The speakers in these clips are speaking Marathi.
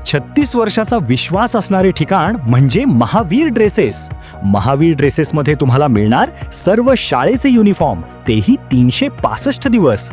36 वर्षाचा विश्वास असणारे ठिकाण म्हणजे महावीर ड्रेसेस. महावीर ड्रेसेसमध्ये तुम्हाला मिळणार सर्व शाळेचे युनिफॉर्म, तेही 365 दिवस.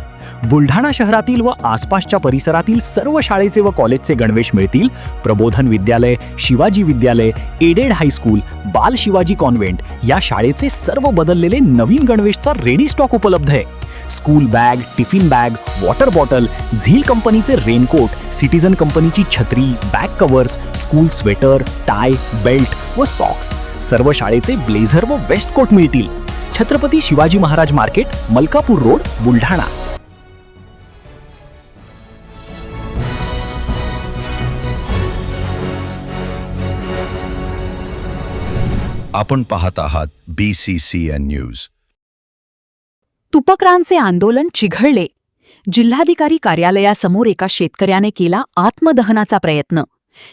बुलढाणा शहरातील व आसपासच्या परिसरातील सर्व शाळेचे व कॉलेजचे गणवेश मिळतील. प्रबोधन विद्यालय, शिवाजी विद्यालय, एडेड हायस्कूल, बाल शिवाजी कॉन्व्हेंट या शाळेचे सर्व बदललेले नवीन गणवेशचा रेडी स्टॉक उपलब्ध आहे. School bag, tiffin bag, water bottle, झील कंपनीचे रेनकोट, सिटीजन कंपनीची छत्री, back covers, school sweater, tie, belt व सॉक्स, सर्व शाळेचे ब्लेझर व वेस्ट कोट मिळतील. Chhatrapati Shivaji Maharaj market, Malkapur road, Buldhana. आपण पाहत आहात BCCN न्यूज. तुपकरांचे आंदोलन चिघळले. जिल्हाधिकारी कार्यालयासमोर एका शेतकऱ्याने केला आत्मदहनाचा प्रयत्न.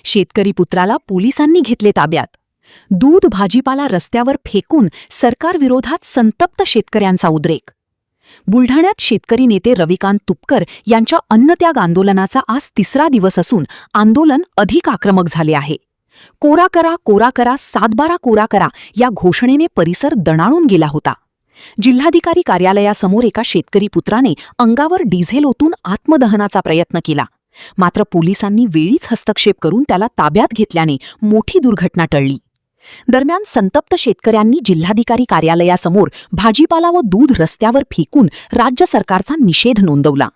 शेतकरी पुत्राला पोलिसांनी घेतले ताब्यात. दूध भाजीपाला रस्त्यावर फेकून सरकारविरोधात संतप्त शेतकऱ्यांचा उद्रेक. बुलढाण्यात शेतकरी नेते रविकांत तुपकर यांच्या अन्नत्याग आंदोलनाचा आज 3रा दिवस असून आंदोलन अधिक आक्रमक झाले आहे. कोरा करा, कोरा करा, 7/12 कोरा करा या घोषणेने परिसर दणाणून गेला होता. जिल्हाधिकारी कार्यालयासमोर एका शेतकरी पुत्राने अंगावर डिझेल ओतून आत्मदहनाचा प्रयत्न केला. मात्र पोलिसांनी वेळीच हस्तक्षेप करून त्याला ताब्यात घेतल्याने मोठी दुर्घटना टळली. दरम्यान संतप्त शेतकऱ्यांनी जिल्हाधिकारी कार्यालयासमोर भाजीपाला व दूध रस्त्यावर फेकून राज्य सरकारचा निषेध नोंदवला.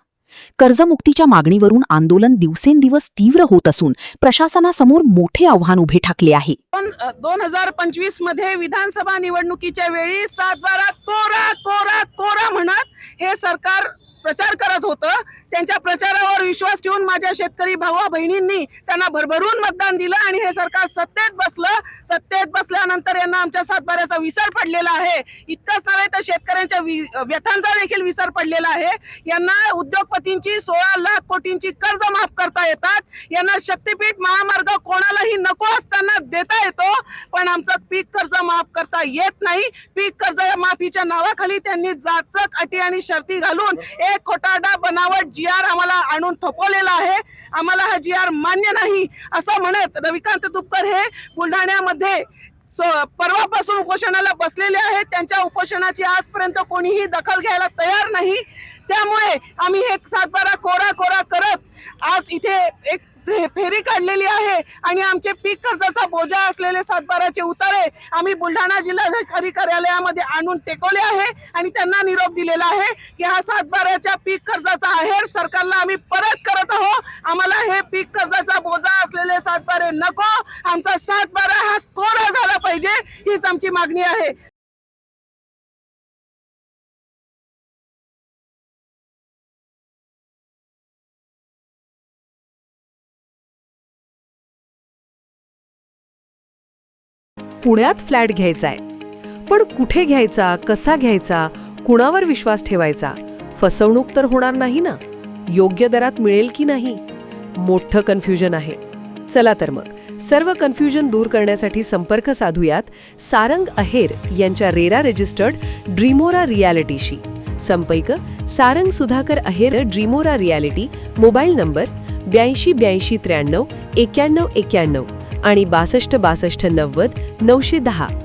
कर्जमुक्तीच्या मागणीवरून आंदोलन दिवसेंदिवस तीव्र होत असून प्रशासनासमोर मोठे आव्हान उभे ठाकले आहे. 2025 मध्ये विधानसभा निवडणुकीच्या वेळी 7/12 कोरा कोरा कोरा म्हणत हे सरकार प्रचार करत होतं. त्यांच्या प्रचारावर विश्वास ठेवून माझ्या शेतकरी भावा बहिणींनी त्यांना भरभरून मतदान दिलं आणि हे सरकार सत्तेत बसलं. सत्तेत बसल्यानंतर यांना आमच्या 7/12चा विसर पडलेला आहे. इतकंच नव्हे तर शेतकऱ्यांच्या व्यथांचा देखील विसर पडलेला आहे. यांना उद्योगपतींची 16 लाख कोटींची कर्ज माफ करता येतात. यांना शक्तीपीठ महामार्ग कोणालाही नको असताना देता येतो, पण आमचं पीक कर्ज माफ करता येत नाही. पीक कर्ज माफीच्या नावाखाली त्यांनी जाचक अटी आणि शर्ती घालून एक खोटारडा बनावट GR आम्हाला आणून थोपवलेला आहे. आम्हाला हा GR मान्य नाही असं म्हणत रविकांत तुपकर हे बुलढाण्यामध्ये परवापासून उपोषणाला बसलेले आहेत. त्यांच्या उपोषणाची आजपर्यंत कोणीही दखल घ्यायला तयार नाही. त्यामुळे आम्ही हे 7/12 कोरा कोरा करत आज इथे एक फेरी काढलेली आहे आणि आमचे पीक कर्जाचा बोजा असलेले 7/12चे उतारे आम्ही बुलढाणा जिल्हाधिकारी कार्यालयामध्ये आणून टेकवले आहे आणि त्यांना निरोप दिलेला आहे की हा 7/12च्या पीक कर्जाचा आहेर सरकारला आम्ही परत करत आहोत. आम्हाला हे पीक कर्जाचा बोजा असलेले 7/12 नको. आमचा 7/12 हा कोरा झाला पाहिजे, हीच आमची मागणी आहे. पुण्यात फ्लॅट घ्यायचाय, पण कुठे घ्यायचा, कसा घ्यायचा, कुणावर विश्वास ठेवायचा? फसवणूक तर होणार नाही ना? योग्य दरात मिळेल की नाही? मोठं कन्फ्युजन आहे. चला तर मग सर्व कन्फ्युजन दूर करण्यासाठी संपर्क साधूयात सारंग अहेर यांच्या रेरा रजिस्टर्ड ड्रीमोरा रियालिटीशी. संपर्क सारंग सुधाकर अहेर, ड्रीमोरा रियालिटी. मोबाईल नंबर 82 83 93 91 आणि 62 62 90 910.